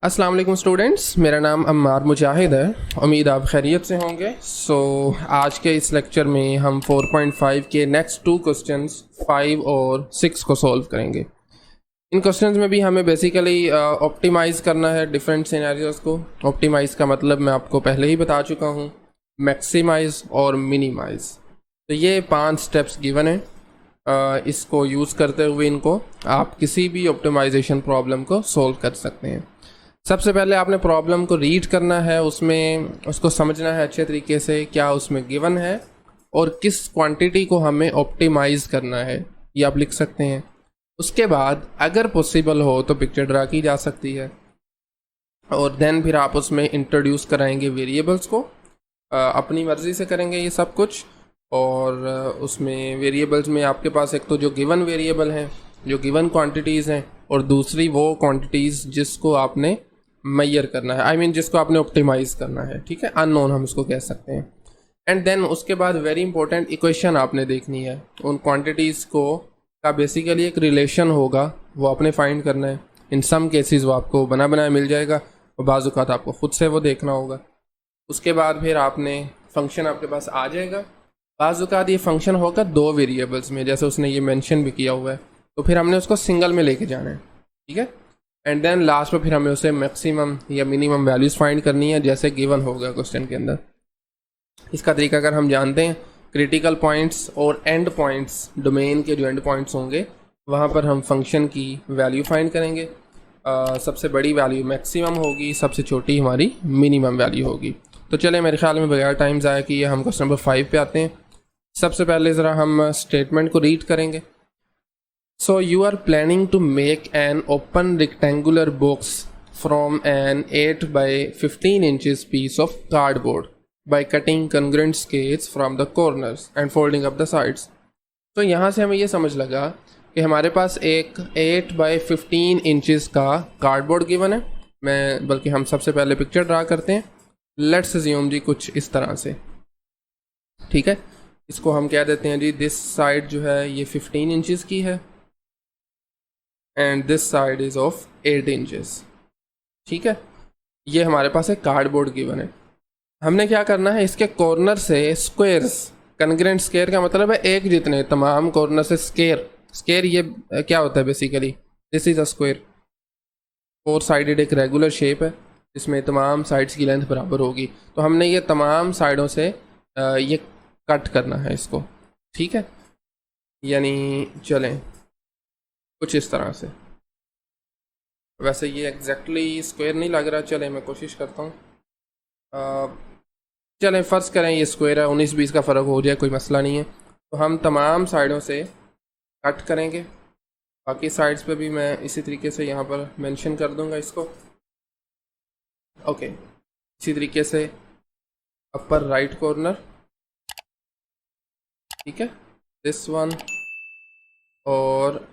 अस्सलाम वालेकुम स्टूडेंट्स, मेरा नाम अम्मार मुजाहिद है। उम्मीद आप खैरियत से होंगे। आज के इस लेक्चर में हम 4.5 के नेक्स्ट 2 क्वेश्चंस 5 और 6 को सॉल्व करेंगे। इन क्वेश्चंस में भी हमें बेसिकली ऑप्टिमाइज़ करना है डिफरेंट सिनेरियोज़ को। ऑप्टिमाइज़ का मतलब मैं आपको पहले ही बता चुका हूँ, मैक्सिमाइज़ और मिनिमाइज़। तो ये 5 स्टेप्स गिवन हैं। इसको यूज़ करते हुए इनको आप किसी भी ऑप्टिमाइजेशन प्रॉब्लम को सॉल्व कर सकते हैं। सबसे पहले आपने प्रॉब्लम को रीड करना है, उसमें उसको समझना है अच्छे तरीके से, क्या उसमें गिवन है और किस क्वांटिटी को हमें ऑप्टिमाइज़ करना है, ये आप लिख सकते हैं। उसके बाद अगर पॉसिबल हो तो पिक्चर ड्रा की जा सकती है और देन फिर आप उसमें इंट्रोड्यूस कराएंगे वेरिएबल्स को। अपनी मर्ज़ी से करेंगे ये सब कुछ। और उसमें वेरिएबल्स में आपके पास एक तो जो गिवन वेरिएबल हैं, जो गिवन क्वांटिटीज़ हैं, और दूसरी वो क्वांटिटीज़ जिसको आपने मैयर करना है, आई मीन जिसको आपने ऑप्टिमाइज़ करना है, ठीक है, अननोन हम उसको कह सकते हैं। एंड देन उसके बाद वेरी इंपॉर्टेंट इक्वेशन आपने देखनी है। उन क्वांटिटीज़ को का बेसिकली एक रिलेशन होगा, वो आपने फाइंड करना है। इन सम केसेस वो आपको बना बनाया मिल जाएगा और बाज़ औक़ात आपको ख़ुद से वो देखना होगा। उसके बाद फिर आपने फंक्शन आपके पास आ जाएगा। बाज़ औक़ात ये फंक्शन होगा 2 वेरिएबल्स में, जैसे उसने ये मेंशन भी किया हुआ है, तो फिर हमने उसको सिंगल में लेके जाना है, ठीक है। एंड देन लास्ट में फिर हमें उसे मैक्सिमम या मिनिमम वैल्यूज़ फाइंड करनी है, जैसे गिवन होगा क्वेश्चन के अंदर। इसका तरीका अगर हम जानते हैं, क्रिटिकल पॉइंट्स और एंड पॉइंट्स, डोमेन के जो एंड पॉइंट्स होंगे वहाँ पर हम फंक्शन की वैल्यू फाइंड करेंगे। सबसे बड़ी वैल्यू मैक्सिमम होगी, सबसे छोटी हमारी मिनिमम वैल्यू होगी। तो चले, मेरे ख्याल में बगैर टाइम ज़ाया किए हम क्वेश्चन नंबर 5 पे आते हैं। सबसे पहले ज़रा हम स्टेटमेंट को रीड करेंगे। So you are planning to make an open rectangular box from an 8 by 15 inches piece of cardboard by cutting congruent scales from the corners and folding up the sides. तो यहाँ से हमें ये समझ लगा कि हमारे पास एक 8 by 15 इंचज़ का कार्डबोर्ड गिवन है। बल्कि हम सबसे पहले पिक्चर ड्रा करते हैं। लेट्स अज्यूम जी कुछ इस तरह से, ठीक है। इसको हम कह देते हैं जी, दिस साइड जो है ये 15 इंचज़ की है and this side is of 8 inches, ठीक है। ये हमारे पास एक कार्डबोर्ड गिवन है। हमने क्या करना है, इसके कॉर्नर से स्क्वायर्स, कन्ग्रेंट स्क्वायर का मतलब है एक जितने, तमाम कॉर्नर से स्क्वायर ये क्या होता है basically, this is a square. 4 sided एक रेगुलर शेप है जिसमें तमाम साइड्स की लेंथ बराबर होगी। तो हमने ये तमाम साइडों से ये कट करना है इसको, ठीक है। यानी चलें कुछ इस तरह से। वैसे ये एग्जैक्टली स्क्वायर नहीं लग रहा, चलें मैं कोशिश करता हूँ। चलें फ़र्ज़ करें ये स्क्वायर है, 19-20 का फ़र्क हो जाए, कोई मसला नहीं है। तो हम तमाम साइडों से कट करेंगे। बाकी साइड्स पे भी मैं इसी तरीके से यहाँ पर मेंशन कर दूँगा इसको, ओके। इसी तरीके से अपर राइट कॉर्नर, ठीक है, दिस वन, और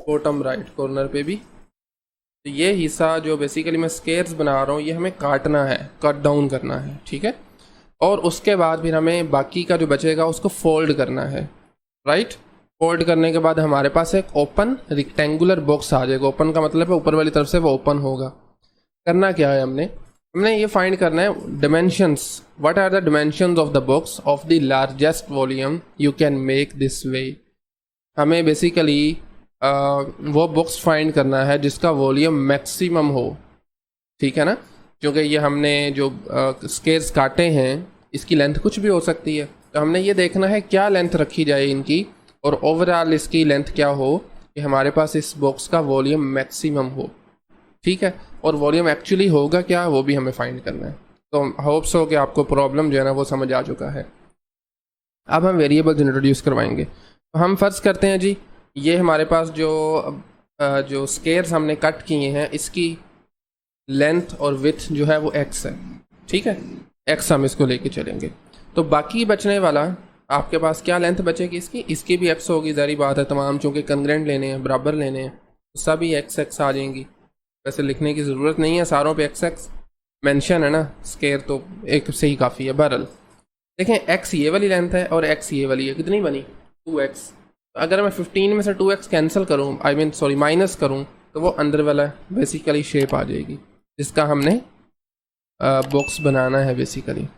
बॉटम राइट कॉर्नर पे भी। तो ये हिस्सा जो बेसिकली मैं स्क्वायर्स बना रहा हूँ, ये हमें काटना है, कट डाउन करना है, ठीक है। और उसके बाद फिर हमें बाकी का जो बचेगा उसको फोल्ड करना है, राइट। फोल्ड करने के बाद हमारे पास एक ओपन रेक्टेंगुलर बॉक्स आ जाएगा। ओपन का मतलब है ऊपर वाली तरफ से वो ओपन होगा। करना क्या है, हमने ये फाइंड करना है dimensions, what are the dimensions of the box of the largest volume you can make this way. हमें बेसिकली वो बॉक्स फाइंड करना है जिसका वॉल्यूम मैक्सिमम हो, ठीक है ना। क्योंकि ये हमने जो स्क्वायर्स काटे हैं इसकी लेंथ कुछ भी हो सकती है, तो हमने ये देखना है क्या लेंथ रखी जाए इनकी, और ओवरऑल इसकी लेंथ क्या हो कि हमारे पास इस बॉक्स का वॉल्यूम मैक्सिमम हो, ठीक है। और वॉल्यूम एक्चुअली होगा क्या, वो भी हमें फाइंड करना है। तो होप्स हो कि आपको प्रॉब्लम जो है ना वो समझ आ चुका है। अब हम वेरिएबल्स इंट्रोड्यूस करवाएंगे। तो हम फ़र्ज़ करते हैं जी, ये हमारे पास जो स्क्वायर्स हमने कट किए हैं इसकी लेंथ और विड्थ जो है वो x है, ठीक है। x हम इसको लेके चलेंगे। तो बाकी बचने वाला आपके पास क्या लेंथ बचेगी इसकी भी x होगी, ज़ाहिर बात है, तमाम चूँकि कन्ग्रेंट लेने हैं, बराबर लेने हैं, तो सभी x आ जाएंगी। वैसे लिखने की ज़रूरत नहीं है, सारों पे x मेंशन है ना, स्क्वायर तो एक से ही काफ़ी है। बहरहाल देखें, x ये वाली लेंथ है और x ये वाली है, कितनी बनी 2x। अगर मैं 15 में से 2x कैंसिल करूँ, माइनस करूँ, तो वो अंदर वाला बेसिकली शेप आ जाएगी। जिसका हमने बॉक्स बनाना है। बेसिकली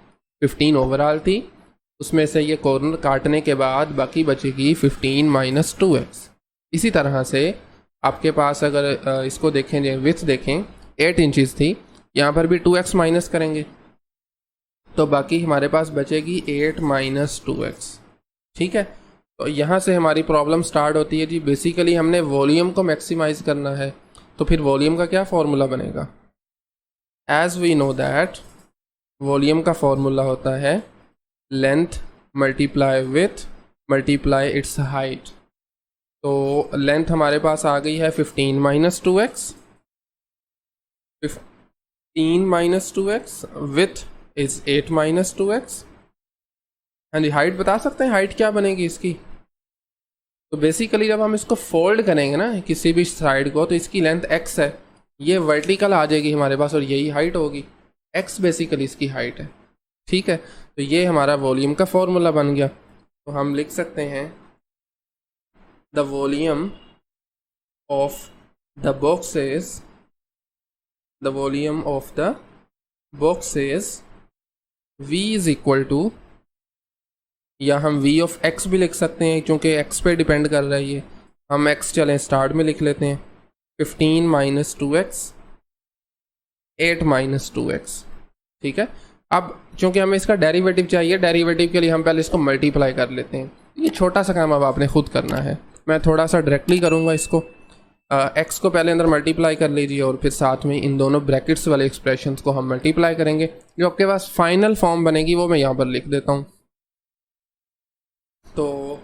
15 ओवरऑल थी, उसमें से ये कॉर्नर काटने के बाद बाकी बचेगी 15 माइनस 2x। इसी तरह से आपके पास अगर इसको देखें, विड्थ देखें 8 इंचज़ थी, यहाँ पर भी 2x माइनस करेंगे तो बाकी हमारे पास बचेगी 8 माइनस 2x। ठीक है, तो यहाँ से हमारी प्रॉब्लम स्टार्ट होती है जी। बेसिकली हमने वॉल्यूम को मैक्सिमाइज करना है, तो फिर वॉल्यूम का क्या फॉर्मूला बनेगा? As we know that volume का फॉर्मूला होता है length multiply width multiply its height. तो लेंथ हमारे पास आ गई है 15 minus 2x, 15 minus 2x, width is 8 minus 2x। हाँ जी, हाइट बता सकते हैं हाइट क्या बनेगी इसकी? तो बेसिकली जब हम इसको फोल्ड करेंगे ना किसी भी साइड को, तो इसकी लेंथ x है, ये वर्टिकल आ जाएगी हमारे पास और यही हाइट होगी। x बेसिकली इसकी हाइट है। ठीक है, तो ये हमारा वॉल्यूम का फॉर्मूला बन गया। तो हम लिख सकते हैं the volume of the boxes, the volume of the boxes v is equal to, या हम v ऑफ x भी लिख सकते हैं क्योंकि x पे डिपेंड कर रहा है ये। हम x चलें स्टार्ट में लिख लेते हैं, 15 माइनस 2x, 8 माइनस 2x। ठीक है, अब चूंकि हमें इसका डेरिवेटिव चाहिए, डेरिवेटिव के लिए हम पहले इसको मल्टीप्लाई कर लेते हैं। ये छोटा सा काम अब आपने खुद करना है, मैं थोड़ा सा डायरेक्टली करूँगा इसको। x को पहले अंदर मल्टीप्लाई कर लीजिए और फिर साथ में इन दोनों ब्रैकेट्स वाले एक्सप्रेशंस को हम मल्टीप्लाई करेंगे। जो आपके पास फाइनल फॉर्म बनेगी वो मैं यहाँ पर लिख देता हूँ। तो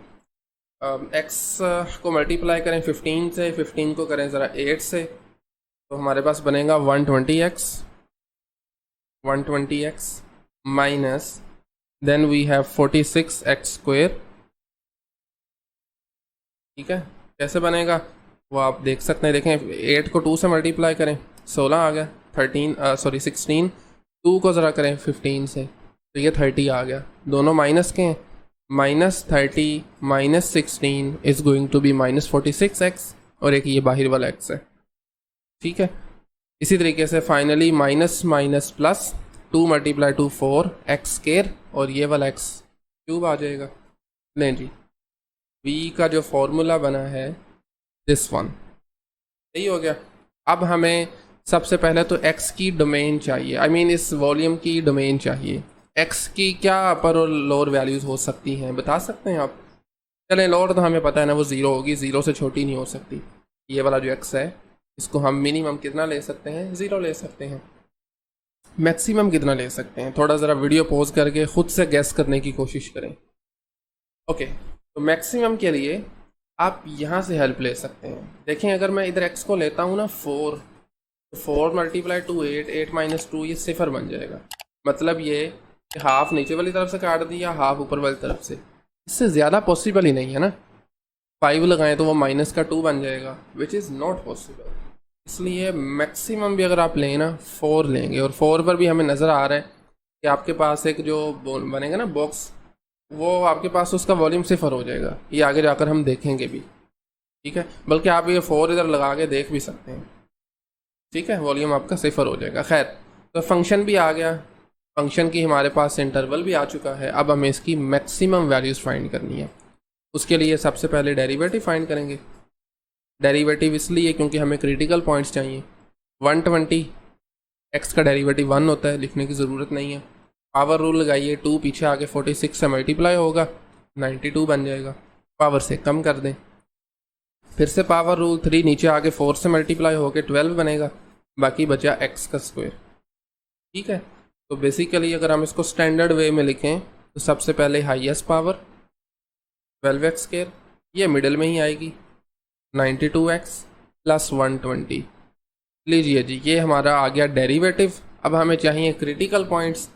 x को मल्टीप्लाई करें 15 से, 15 को करें ज़रा 8 से, तो हमारे पास बनेगा 120x minus then we have 46x square. ठीक है, कैसे बनेगा वो आप देख सकते हैं। देखें 8 को 2 से मल्टीप्लाई करें 16 आ गया, 16, 2 को ज़रा करें 15 से तो ये 30 आ गया। दोनों माइनस के हैं, minus 30 minus 16 is going to be minus 46x, और एक ये बाहर वाला x है। ठीक है, इसी तरीके से finally minus minus plus 2 multiply two 4x square, और ये वाला x क्यूब आ जाएगा। नहीं जी, v का जो फॉर्मूला बना है दिस वन, सही हो गया। अब हमें सबसे पहले तो x की डोमेन चाहिए, आई मीन इस वॉल्यूम की डोमेन चाहिए। x की क्या अपर और लोअर वैल्यूज़ हो सकती हैं, बता सकते हैं आप? चलें, लोअर तो हमें पता है ना, वो 0 होगी, 0 से छोटी नहीं हो सकती। ये वाला जो x है इसको हम मिनिमम कितना ले सकते हैं? 0 ले सकते हैं। मैक्सिमम कितना ले सकते हैं? थोड़ा ज़रा वीडियो पॉज करके ख़ुद से गैस करने की कोशिश करें। ओके, तो मैक्सिमम के लिए आप यहाँ से हेल्प ले सकते हैं। देखें, अगर मैं इधर x को लेता हूँ ना 4, तो 4 मल्टीप्लाई टू 8, 8 माइनस 2, ये 0 बन जाएगा। मतलब ये हाफ नीचे वाली तरफ से काट दिया, हाफ ऊपर वाली तरफ से, इससे ज़्यादा पॉसिबल ही नहीं है ना। 5 लगाएं तो वो माइनस का 2 बन जाएगा, विच इज़ नॉट पॉसिबल। इसलिए मैक्सिमम भी अगर आप लें ना 4 लेंगे, और 4 पर भी हमें नज़र आ रहा है कि आपके पास एक जो बनेगा ना बॉक्स, वो आपके पास उसका वॉल्यूम 0 हो जाएगा। ये आगे जाकर हम देखेंगे भी। ठीक है, बल्कि आप ये 4 इधर लगा के देख भी सकते हैं। ठीक है, वॉल्यूम आपका 0 हो जाएगा। खैर, तो फंक्शन भी आ गया, फंक्शन की हमारे पास इंटरवल भी आ चुका है। अब हमें इसकी मैक्सिमम वैल्यूज़ फाइंड करनी है। उसके लिए सबसे पहले डेरिवेटिव फाइंड करेंगे। डेरिवेटिव इसलिए क्योंकि हमें क्रिटिकल पॉइंट्स चाहिए। 120 x का डेरिवेटिव 1 होता है, लिखने की ज़रूरत नहीं है। पावर रूल लगाइए, 2 पीछे आके 46 से मल्टीप्लाई होगा, 92 बन जाएगा। पावर से कम कर दें, फिर से पावर रूल, 3 नीचे आके 4 से मल्टीप्लाई होके 12 बनेगा, बाकी बचा x का स्क्वायर। ठीक है, तो बेसिकली अगर हम इसको स्टैंडर्ड वे में लिखें तो सबसे पहले हाईएस्ट पावर 12x स्क्वायर, ये मिडिल में ही आएगी, 92x प्लस 120। लीजिए जी, ये हमारा आ गया डेरिवेटिव। अब हमें चाहिए क्रिटिकल पॉइंट्स।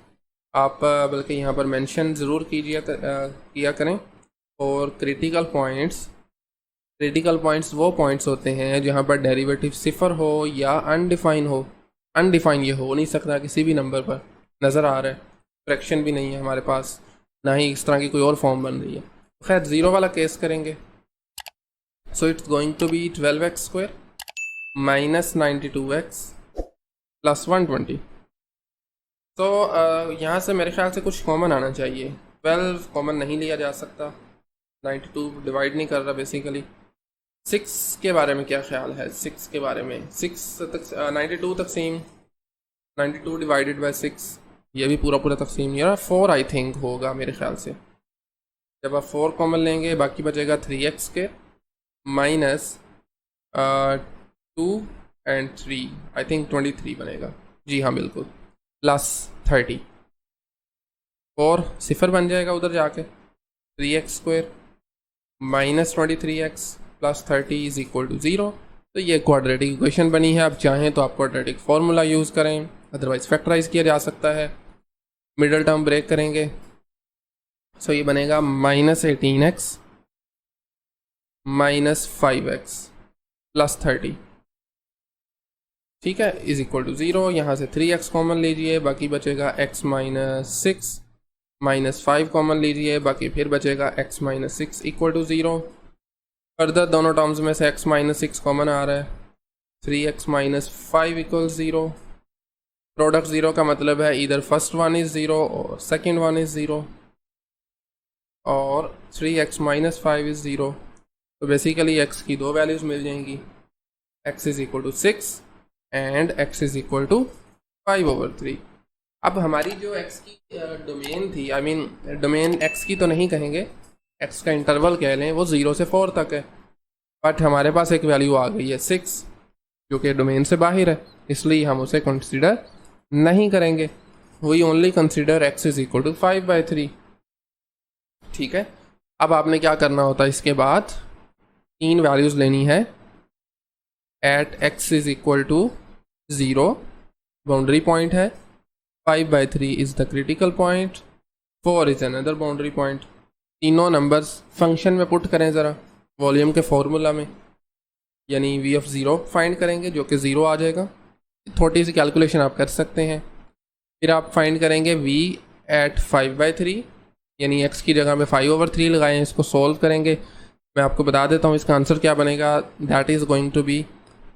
आप बल्कि यहाँ पर मेंशन ज़रूर किया करें। और क्रिटिकल पॉइंट्स वो पॉइंट्स होते हैं जहाँ पर डेरिवेटिव 0 हो या अनडिफाइन हो। अनडिफाइन ये हो नहीं सकता, किसी भी नंबर पर नज़र आ रहा है, फ्रैक्शन भी नहीं है हमारे पास, ना ही इस तरह की कोई और फॉर्म बन रही है। खैर, 0 वाला केस करेंगे। So it's going to be 12x square minus 92x plus 120। तो यहाँ से मेरे ख्याल से कुछ कॉमन आना चाहिए। 12 कॉमन नहीं लिया जा सकता, 92 डिवाइड नहीं कर रहा बेसिकली। 6 के बारे में क्या ख्याल है? 6 के बारे में 6 तक 92 तकसीम 92 डिवाइडेड बाय 6, ये भी पूरा पूरा तकसीम नहीं हो रहा। 4 आई थिंक होगा मेरे ख्याल से। जब आप 4 कॉमन लेंगे बाकी बचेगा 3x के माइनस 2 एंड 3, आई थिंक 23 बनेगा। जी हाँ बिल्कुल, प्लस 30। 4 सिफर बन जाएगा उधर जाके, 3x square minus 23x plus 30 is equal to 0। तो ये क्वाड्रेटिक इक्वेशन बनी है। आप चाहें तो आप क्वाड्रेटिक फार्मूला यूज़ करें, अदरवाइज फैक्टराइज किया जा सकता है। मिडल टर्म ब्रेक करेंगे, सो ये बनेगा minus 18x minus 5x plus 30, ठीक है, इज इक्वल टू 0। यहाँ से 3x कॉमन लीजिए, बाकी बचेगा x माइनस 6 माइनस 5 कॉमन लीजिए, बाकी फिर बचेगा x minus 6 equal to 0। Further दोनों टर्म्स में से x माइनस 6 कॉमन आ रहा है, 3x माइनस 5 इक्वल 0। प्रोडक्ट 0 का मतलब है इधर फर्स्ट वन इज़ 0 और सेकेंड वन इज़ 0, और 3x माइनस 5 इज़ 0। तो बेसिकली x की दो वैल्यूज़ मिल जाएंगी, x is equal to 6 and x is equal to 5/3। अब हमारी जो x की डोमेन थी, आई मीन डोमेन x की तो नहीं कहेंगे, x का इंटरवल कह लें, वो 0 से 4 तक है। बट हमारे पास एक वैल्यू आ गई है 6 जो कि डोमेन से बाहर है, इसलिए हम उसे कंसिडर नहीं करेंगे। We only consider x is equal to 5/3, ठीक है। अब आपने क्या करना होता है, इसके बाद 3 वैल्यूज़ लेनी है। At x is equal to 0 boundary point है, 5/3 is the critical point, 4 is another boundary point. तीनों नंबर्स फंक्शन में पुट करें ज़रा वॉल्यूम के फॉर्मूला में, यानी v ऑफ 0 फाइंड करेंगे जो कि 0 आ जाएगा। थोड़ी सी कैलकुलेशन आप कर सकते हैं। फिर आप फाइंड करेंगे v एट 5/3, यानी x की जगह में 5/3 लगाएं, इसको सॉल्व करेंगे। मैं आपको बता देता हूँ इसका आंसर क्या बनेगा। That is going to be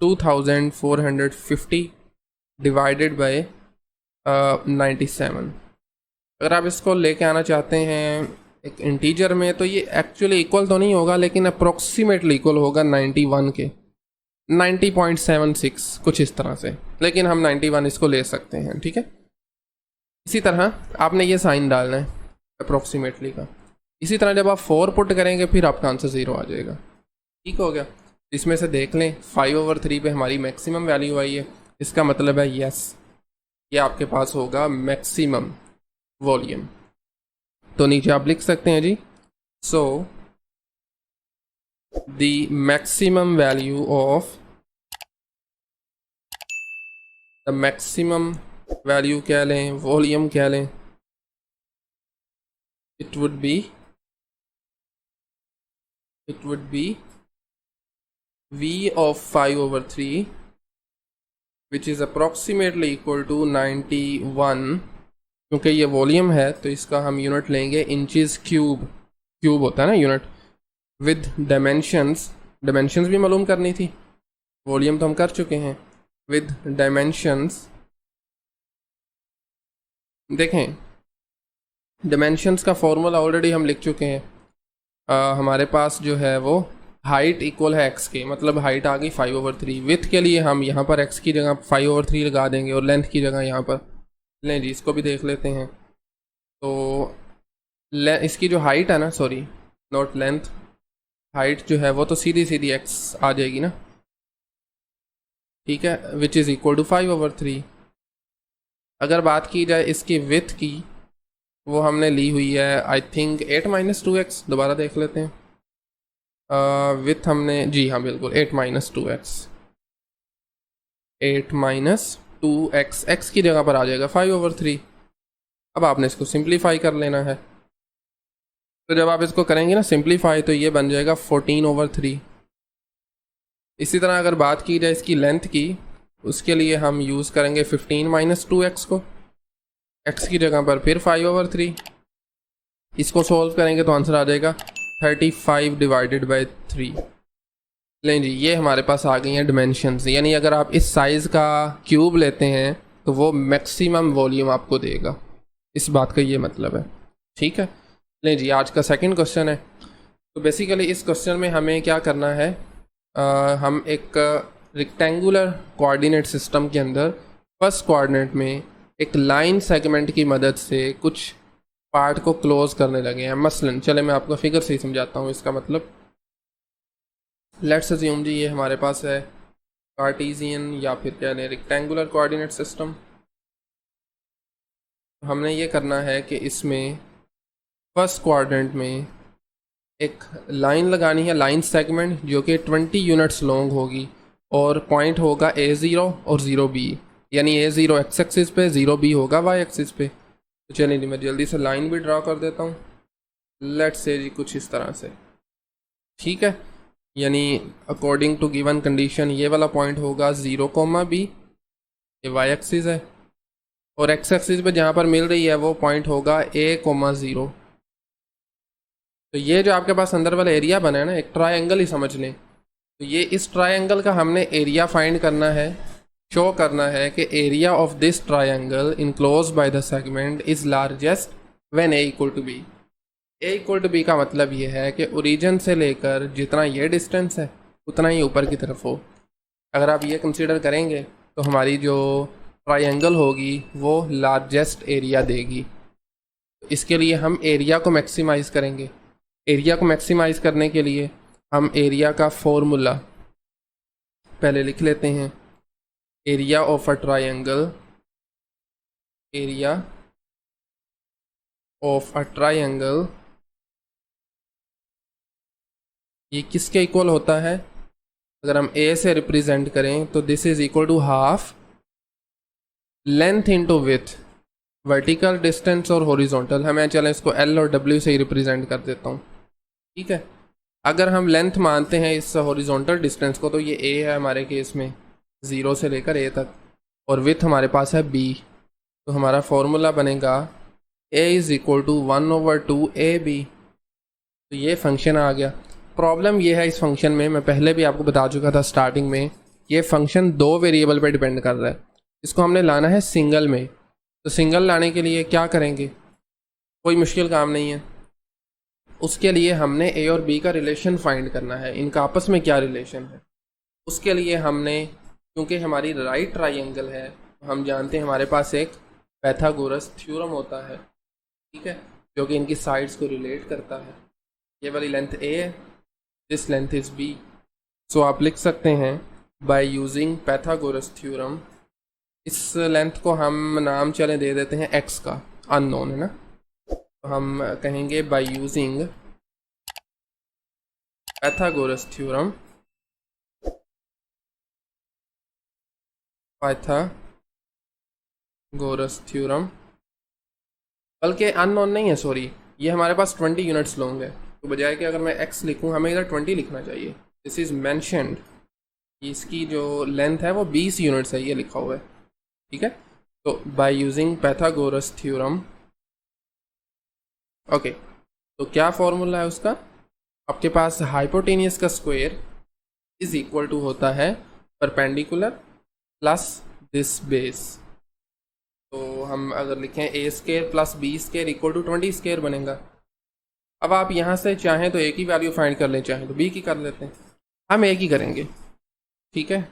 2450 divided by 97। अगर आप इसको लेके आना चाहते हैं एक इंटीजर में, तो ये एक्चुअली इक्वल तो नहीं होगा, लेकिन अप्रोक्सीमेटली इक्वल होगा 91 के, 90.76 कुछ इस तरह से, लेकिन हम 91 इसको ले सकते हैं, ठीक है। इसी तरह आपने ये साइन डालना है अप्रोक्सीमेटली का। इसी तरह जब आप 4 पुट करेंगे फिर आपका आंसर 0 आ जाएगा, ठीक हो गया। इसमें से देख लें 5/3 पे हमारी मैक्सिमम वैल्यू आई है, इसका मतलब है यस ये आपके पास होगा मैक्सिमम वॉल्यूम। तो नीचे आप लिख सकते हैं जी, so the maximum value of the maximum value कह लें, वॉल्यूम कह लें, it would be v of 5/3 which is approximately equal to 91। क्योंकि ये वॉल्यूम है तो इसका हम यूनिट लेंगे इंचेस क्यूब, क्यूब होता है ना यूनिट, विद डायमेंशंस भी मालूम करनी थी, वॉल्यूम तो हम कर चुके हैं। विद डायमेंशंस, देखें डायमेंशंस का फॉर्मूला ऑलरेडी हम लिख चुके हैं। हमारे पास जो है वो हाइट इक्वल है x के, मतलब हाइट आ गई 5/3। विथ के लिए हम यहाँ पर x की जगह 5/3 लगा देंगे और लेंथ की जगह यहाँ पर लें जी, इसको भी देख लेते हैं। तो इसकी जो हाइट है ना, सॉरी नॉट लेंथ, हाइट जो है वो तो सीधी सीधी x आ जाएगी ना, ठीक है, विच इज़ इक्वल टू 5/3। अगर बात की जाए इसकी विथ की, वो हमने ली हुई है आई थिंक 8 - 2x। दोबारा देख लेते हैं, विथ हमने, जी हाँ बिल्कुल 8 - 2x, 8 - 2x, x की जगह पर आ जाएगा 5/3। अब आपने इसको सिंप्लीफाई कर लेना है। तो जब आप इसको करेंगे ना सिंप्लीफाई, तो ये बन जाएगा 14/3। इसी तरह अगर बात की जाए इसकी लेंथ की, उसके लिए हम यूज़ करेंगे 15 - 2x को, x की जगह पर फिर 5/3। इसको सॉल्व करेंगे तो आंसर आ जाएगा 35 डिवाइडेड बाय 3। लें जी, ये हमारे पास आ गई हैं डिमेंशंस, यानी अगर आप इस साइज़ का क्यूब लेते हैं तो वो मैक्सिमम वॉल्यूम आपको देगा, इस बात का ये मतलब है। ठीक है, लें जी, आज का सेकंड क्वेश्चन है। तो बेसिकली इस क्वेश्चन में हमें क्या करना है, हम एक रेक्टेंगुलर कोऑर्डिनेट सिस्टम के अंदर फर्स्ट कोऑर्डिनेट में एक लाइन सेगमेंट की मदद से कुछ पार्ट को क्लोज करने लगे हैं। मसलन चले मैं आपको फिगर से ही समझाता हूँ इसका मतलब। लेट्स अज्यूम जी, ये हमारे पास है कार्टेशियन या फिर क्या लें रेक्टेंगुलर कोऑर्डिनेट सिस्टम। हमने ये करना है कि इसमें फर्स्ट कोऑर्डिनेट में एक लाइन लगानी है, लाइन सेगमेंट, जो कि 20 यूनिट्स लॉन्ग होगी और पॉइंट होगा A0 और 0B, यानी A0 एक्स एक्सिस पे, 0B होगा वाई एक्सिस पे। तो चलिए जी, मैं जल्दी से लाइन भी ड्रा कर देता हूँ। लेट्स से जी कुछ इस तरह से, ठीक है, यानी अकॉर्डिंग टू गिवन कंडीशन ये वाला पॉइंट होगा 0, B, ये वाई एक्सिस है, और एक्स एक्सिस पे जहाँ पर मिल रही है वो पॉइंट होगा A, 0। तो ये जो आपके पास अंदर वाला एरिया बना है ना, एक ट्रायंगल ही समझ लें। तो ये इस ट्रायंगल का हमने एरिया फाइंड करना है, शो करना है कि area of this triangle enclose by the segment is largest when A equal to B। A equal to B का मतलब ये है कि ओरिजिन से लेकर जितना ये डिस्टेंस है उतना ही ऊपर की तरफ हो। अगर आप ये कंसीडर करेंगे तो हमारी जो ट्रायंगल होगी वो लार्जेस्ट एरिया देगी। इसके लिए हम एरिया को मैक्सिमाइज़ करेंगे। एरिया को मैक्सिमाइज़ करने के लिए हम एरिया का फॉर्मूला पहले लिख लेते हैं। Area of a triangle, area of a triangle ये किसके इक्वल होता है? अगर हम A से रिप्रेजेंट करें तो this is equal to half length into width, vertical distance और हॉरिजॉन्टल। हमें चलें इसको L और W से ही रिप्रेजेंट कर देता हूँ, ठीक है। अगर हम लेंथ मानते हैं इस हॉरिजॉन्टल डिस्टेंस को तो ये A है हमारे केस में, 0 से लेकर A तक, और विड्थ हमारे पास है B। तो हमारा फॉर्मूला बनेगा A is equal to 1/2 AB। तो ये फंक्शन आ गया। प्रॉब्लम ये है इस फंक्शन में, मैं पहले भी आपको बता चुका था स्टार्टिंग में, ये फंक्शन 2 वेरिएबल पे डिपेंड कर रहा है। इसको हमने लाना है सिंगल में। तो सिंगल लाने के लिए क्या करेंगे, कोई मुश्किल काम नहीं है। उसके लिए हमने A और B का रिलेशन फाइंड करना है, इनका आपस में क्या रिलेशन है। उसके लिए हमने, क्योंकि हमारी राइट ट्रायंगल है, हम जानते हैं हमारे पास एक पाइथागोरस थ्योरम होता है, ठीक है, जो कि इनकी साइड्स को रिलेट करता है। ये वाली लेंथ A है, दिस लेंथ इज B। सो आप लिख सकते हैं बाय यूजिंग पाइथागोरस थ्योरम, इस लेंथ को हम नाम चले दे देते हैं x का, अननोन है ना। तो हम कहेंगे by using Pythagoras theorem, Pythagoras theorem, बल्कि अननोन नहीं है, सॉरी, ये हमारे पास 20 यूनिट्स लॉन्ग है। तो बजाय कि अगर मैं x लिखूं, हमें इधर 20 लिखना चाहिए। दिस इज़ मैंशनड, इसकी जो लेंथ है वो 20 यूनिट्स है, ये लिखा हुआ है, ठीक है। तो by using Pythagoras theorem, okay, तो क्या फॉर्मूला है उसका, आपके पास हाइपोटेनियस का स्क्वायर इज इक्वल टू होता है परपेंडिकुलर प्लस दिस बेस। तो हम अगर लिखें A² plus B² equal to 20² बनेगा। अब आप यहाँ से चाहें तो A की वैल्यू फाइंड कर लें, चाहें तो B की कर लेते हैं। हम A की करेंगे, ठीक है।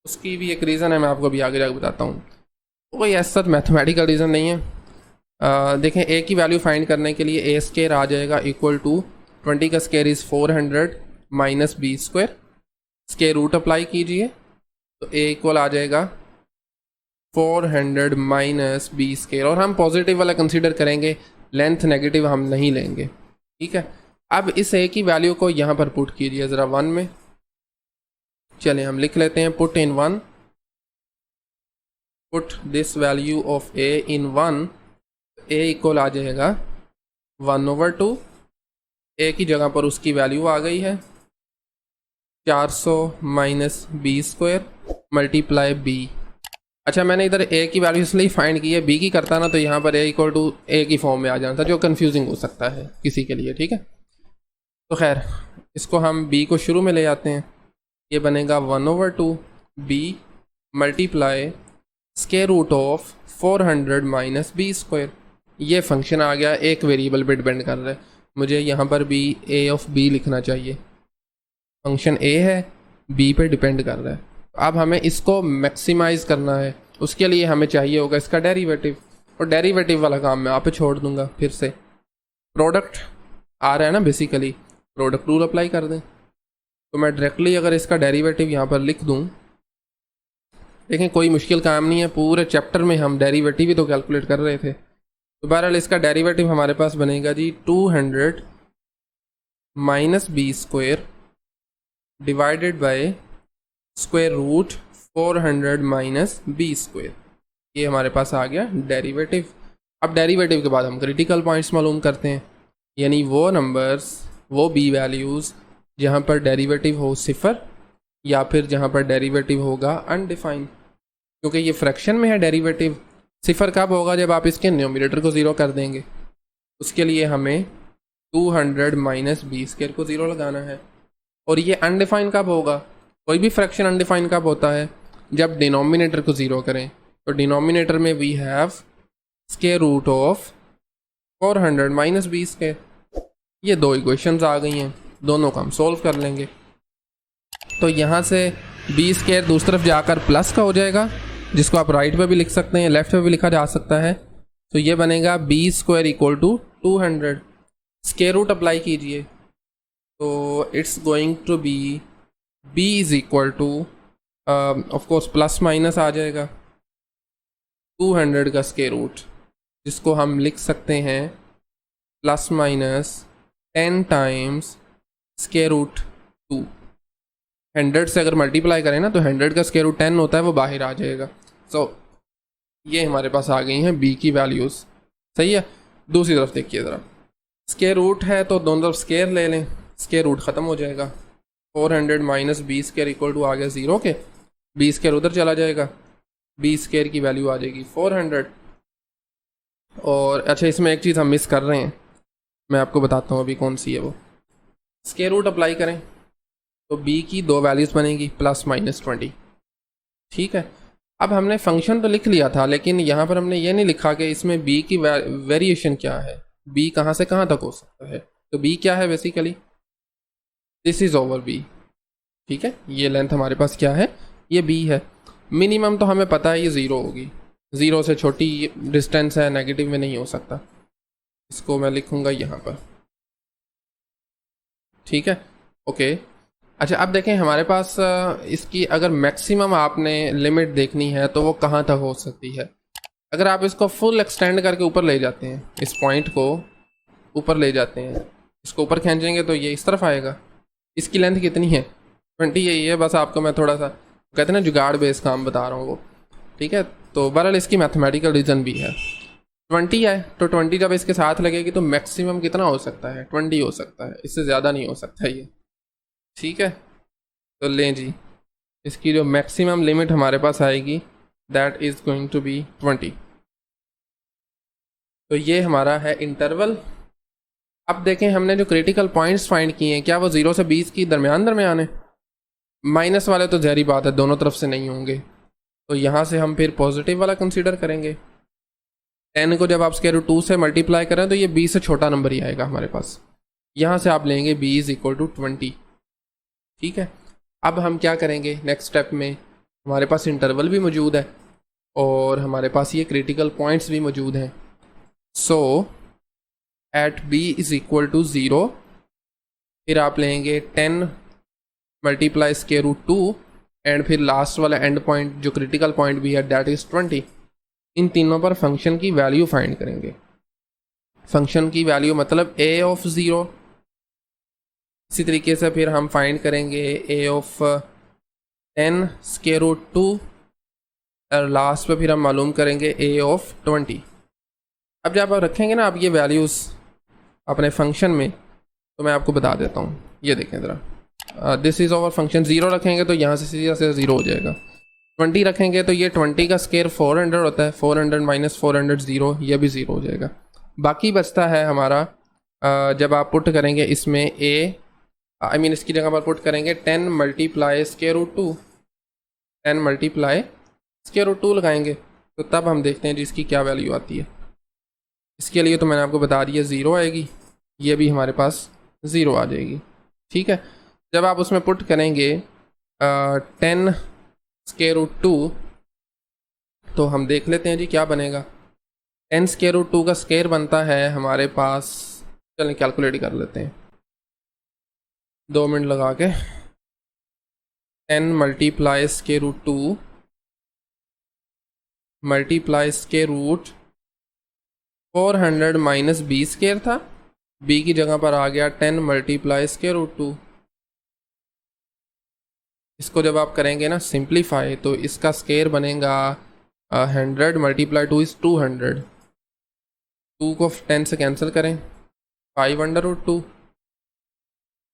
उसकी भी एक रीज़न है, मैं आपको अभी आगे जाकर बताता हूँ। कोई ऐसा मैथमेटिकल रीज़न नहीं है। देखें, A की वैल्यू फाइंड करने के लिए A² आ जाएगा इक्वल टू 20 का square is 400 minus B², square root apply कीजिए तो A इक्वल आ जाएगा 400 माइनस B², और हम पॉजिटिव वाला कंसीडर करेंगे, लेंथ नेगेटिव हम नहीं लेंगे, ठीक है। अब इस A की वैल्यू को यहाँ पर पुट कीजिए ज़रा 1 में। चलिए हम लिख लेते हैं put in 1, put this value of A in 1। A equal आ जाएगा 1/2, A की जगह पर उसकी वैल्यू आ गई है 400 माइनस B² मल्टीप्लाई B। अच्छा, मैंने इधर A की वैल्यू इसलिए फाइंड की है, B की करता ना तो यहाँ पर A इक्वल टू A की फॉर्म में आ जाता, जो कंफ्यूजिंग हो सकता है किसी के लिए, ठीक है। तो खैर, इसको हम B को शुरू में ले आते हैं। ये बनेगा 1/2 b multiply square root of 400 minus B square. ये फंक्शन आ गया, एक वेरिएबल पे डिपेंड कर रहा है, मुझे यहाँ पर भी a ऑफ b लिखना चाहिए। फंक्शन a है, b पे डिपेंड कर रहा है। अब हमें इसको मैक्सिमाइज़ करना है, उसके लिए हमें चाहिए होगा इसका डेरिवेटिव, और डेरिवेटिव वाला काम मैं आप पे छोड़ दूंगा। फिर से प्रोडक्ट आ रहा है ना, बेसिकली प्रोडक्ट रूल अप्लाई कर दें। तो मैं डायरेक्टली अगर इसका डेरिवेटिव यहाँ पर लिख दूँ, देखें कोई मुश्किल काम नहीं है, पूरे चैप्टर में हम डेरिवेटिव ही तो कैलकुलेट कर रहे थे। तो बहरहाल इसका डेरिवेटिव हमारे पास बनेगा G 200 minus B square divided by square root 400 minus B square. ये हमारे पास आ गया डेरिवेटिव। अब डेरिवेटिव के बाद हम क्रिटिकल पॉइंट्स मालूम करते हैं, यानी वो नंबर्स, वो बी वैल्यूज़ जहाँ पर डेरिवेटिव हो सिफर, या फिर जहाँ पर डेरिवेटिव होगा अनडिफाइंड। क्योंकि ये फ्रैक्शन में है डेरिवेटिव, सिफर कब होगा, जब आप इसके न्यूमरेटर को ज़ीरो कर देंगे। उसके लिए हमें 200 माइनस बी स्क्वायर को ज़ीरो लगाना है। और ये अनडिफाइंड कब होगा, कोई भी फ्रैक्शन अनडिफाइंड कब होता है, जब डिनोमिनेटर को ज़ीरो करें। तो डिनोमिनेटर में we have square root of 400 minus B square. ये दो इक्वेशंस आ गई हैं, दोनों का हम सोल्व कर लेंगे। तो यहाँ से बी स्क्वायर दूसरी तरफ जाकर प्लस का हो जाएगा, जिसको आप राइट पे भी लिख सकते हैं, लेफ्ट पे भी लिखा जा सकता है। तो ये बनेगा B square equal to 200। Square root apply कीजिए, तो it's going to be b is equal to of course plus minus आ जाएगा 200 का स्क्वायर रूट, जिसको हम लिख सकते हैं plus minus 10 times square root 2। 100 से अगर मल्टीप्लाई करें ना, तो 100 का स्क्वायर रूट 10 होता है, वो बाहर आ जाएगा। सो ये हमारे पास आ गई हैं b की वैल्यूज़। सही है। दूसरी तरफ देखिए ज़रा, स्क्वायर रूट है तो दोनों तरफ स्क्वायर ले लें, स्क्वायर रूट ख़त्म हो जाएगा। 400 minus B square equal to आ गया 0 के, बी स्क्वायर उधर चला जाएगा, बी स्क्वायर की वैल्यू आ जाएगी 400। और अच्छा, इसमें एक चीज़ हम मिस कर रहे हैं, मैं आपको बताता हूँ अभी कौन सी है वो। स्क्वायर रूट अप्लाई करें तो b की दो वैल्यूज़ बनेगी, प्लस माइनस 20। ठीक है। अब हमने फंक्शन तो लिख लिया था, लेकिन यहाँ पर हमने ये नहीं लिखा कि इसमें b की वेरिएशन क्या है, b कहाँ से कहाँ तक हो सकता है। तो b क्या है, basically this is over b। ठीक है, ये लेंथ हमारे पास क्या है, ये b है। मिनिमम तो हमें पता है ये 0 होगी, 0 से छोटी डिस्टेंस है, नेगेटिव में नहीं हो सकता। इसको मैं लिखूँगा यहाँ पर। ठीक है, ओके। अच्छा, अब देखें हमारे पास इसकी अगर मैक्सिमम आपने लिमिट देखनी है तो वो कहाँ तक हो सकती है। अगर आप इसको फुल एक्सटेंड करके ऊपर ले जाते हैं, इस पॉइंट को ऊपर ले जाते हैं, इसको ऊपर खींचेंगे तो ये इस तरफ आएगा। इसकी लेंथ कितनी है, 20 यही है। बस आपको मैं थोड़ा सा कहते हैं ना जुगाड़ बेस काम बता रहा हूँ वो। ठीक है, तो बहरहाल इसकी मैथमेटिकल रीज़न भी है। 20 है तो 20 जब इसके साथ लगेगी तो मैक्सिमम कितना हो सकता है, 20 हो सकता है, इससे ज़्यादा नहीं हो सकता ये। ठीक है, तो लें जी, इसकी जो मैक्सिमम लिमिट हमारे पास आएगी that is going to be 20। तो ये हमारा है इंटरवल। अब देखें हमने जो क्रिटिकल पॉइंट्स फाइंड किए हैं, क्या वो 0 से 20 की दरमियान है। माइनस वाले तो जहरी बात है, दोनों तरफ से नहीं होंगे। तो यहाँ से हम फिर पॉजिटिव वाला कंसीडर करेंगे। 10 को जब आप स्क्वायर रूट 2 से मल्टीप्लाई करें तो ये 20 से छोटा नंबर ही आएगा हमारे पास। यहाँ से आप लेंगे b इज़ इक्वल टू 20। ठीक है, अब हम क्या करेंगे नेक्स्ट स्टेप में, हमारे पास इंटरवल भी मौजूद है और हमारे पास ये क्रिटिकल पॉइंट्स भी मौजूद हैं। So at b is equal to 0, फिर आप लेंगे 10 मल्टीप्लाई स्क्वायर रूट 2 एंड फिर लास्ट वाला एंड पॉइंट जो क्रिटिकल पॉइंट भी है दैट इज़ 20। इन तीनों पर फंक्शन की वैल्यू फाइंड करेंगे। फंक्शन की वैल्यू मतलब a ऑफ 0। इसी तरीके से फिर हम फाइंड करेंगे a ऑफ 10 स्क्वायर रूट 2 और लास्ट पे फिर हम मालूम करेंगे a ऑफ 20। अब जब आप रखेंगे ना आप ये वैल्यूज़ अपने फंक्शन में, तो मैं आपको बता देता हूँ। ये देखें ज़रा, दिस इज़ ओवर फंक्शन। 0 रखेंगे तो यहाँ से सीधा से 0 हो जाएगा। 20 रखेंगे तो ये 20 का स्क्वायर 400 होता है, 400 माइनस 400 0, ये भी 0 हो जाएगा। बाकी बचता है हमारा जब आप पुट करेंगे इसमें a आई मीन इसकी जगह पर पुट करेंगे 10 multiply square root 2, 10 multiply square root 2 लगाएंगे तो तब हम देखते हैं जी इसकी क्या वैल्यू आती है। इसके लिए तो मैंने आपको बता दिया 0 आएगी, ये भी हमारे पास 0 आ जाएगी। ठीक है, जब आप उसमें पुट करेंगे 10 स्क्वायर रूट 2 तो हम देख लेते हैं जी क्या बनेगा। 10 स्क्वायर रूट 2 का स्क्वायर बनता है हमारे पास, चलें कैलकुलेट कर लेते हैं 2 मिनट लगा के। 10 multiply square root 2 multiply square root 400 minus B square था, बी की जगह पर आ गया 10 मल्टीप्लाई स्क्वायर रूट 2। इसको जब आप करेंगे ना सिंप्लीफाई तो इसका स्क्वायर बनेगा 100 मल्टीप्लाई 2 इज़ 200, 2 को 10 से कैंसिल करें 5 अंडर रूट 2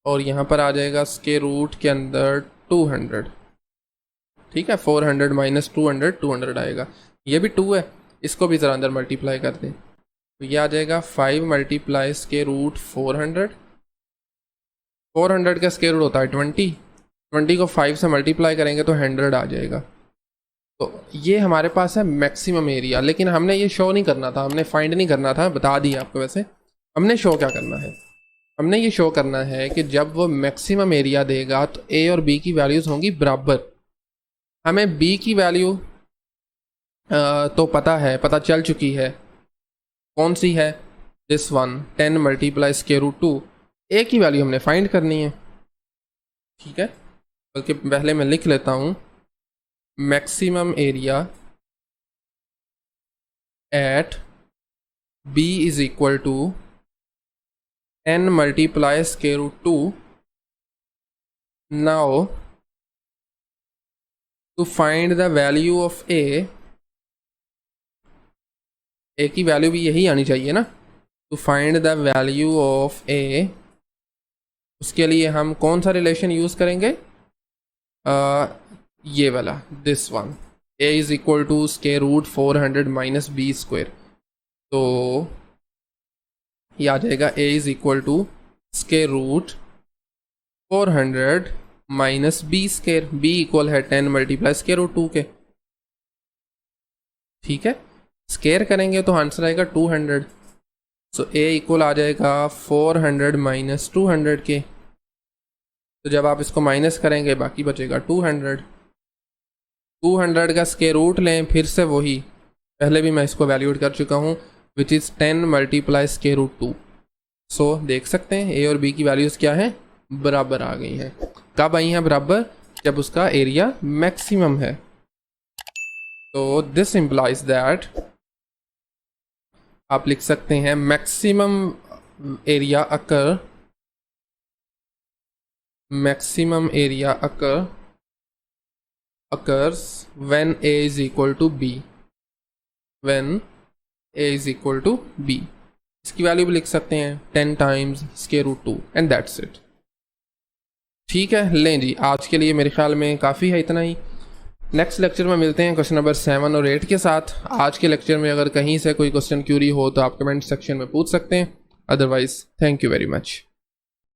और यहाँ पर आ जाएगा स्क्वायर रूट के अंदर 200। ठीक है, 400 माइनस 200 200 आएगा, ये भी 2 है, इसको भी ज़रा अंदर मल्टीप्लाई कर दें तो ये आ जाएगा 5 मल्टीप्लाई स्क्वायर रूट 400, 400 का स्क्वायर रूट होता है 20, 20 को 5 से मल्टीप्लाई करेंगे तो 100 आ जाएगा। तो ये हमारे पास है मैक्सिमम एरिया, लेकिन हमने ये शो नहीं करना था, हमने फाइंड नहीं करना था, बता दिया आपको। वैसे हमने शो क्या करना है, हमने ये शो करना है कि जब वो मैक्सिमम एरिया देगा तो ए और बी की वैल्यूज़ होंगी बराबर। हमें बी की वैल्यू तो पता है, पता चल चुकी है, कौन सी है, this one 10 multiply square root 2। A की वैल्यू हमने फाइंड करनी है। ठीक है, बल्कि पहले मैं लिख लेता हूँ maximum area at B is equal to 10 multiply square root 2। Now to find the value of A की वैल्यू भी यही आनी चाहिए ना, to find the value of A, उसके लिए हम कौन सा रिलेशन यूज़ करेंगे, ये वाला, this one, A is equal to square root 400 minus B square. तो ये आ जाएगा A is equal to square root 400 minus B square, B equal है 10 मल्टीप्लाई स्क्वायर रूट 2 के। ठीक है, स्क्वायर करेंगे तो आंसर आएगा 200, सो ए इक्वल आ जाएगा 400 माइनस 200 के। तो जब आप इसको माइनस करेंगे बाकी बचेगा 200, 200 का स्क्वायर रूट लें, फिर से वही, पहले भी मैं इसको वैल्यूएट कर चुका हूँ, which is 10 multiply square root 2। So देख सकते हैं ए और बी की वैल्यूज़ क्या हैं, बराबर आ गई हैं। कब आई हैं बराबर, जब उसका एरिया मैक्सिमम है। तो दिस इम्प्लाइज दैट आप लिख सकते हैं maximum area occur, maximum area occurs when a is equal to b, when a is equal to b। इसकी वैल्यू भी लिख सकते हैं 10 times square root 2 and that's it. ठीक है, लें जी, आज के लिए मेरे ख्याल में काफ़ी है, इतना ही। नेक्स्ट लेक्चर में मिलते हैं क्वेश्चन नंबर 7 और 8 के साथ। आज के लेक्चर में अगर कहीं से कोई क्वेश्चन क्यूरी हो तो आप कमेंट सेक्शन में पूछ सकते हैं, otherwise thank you very much.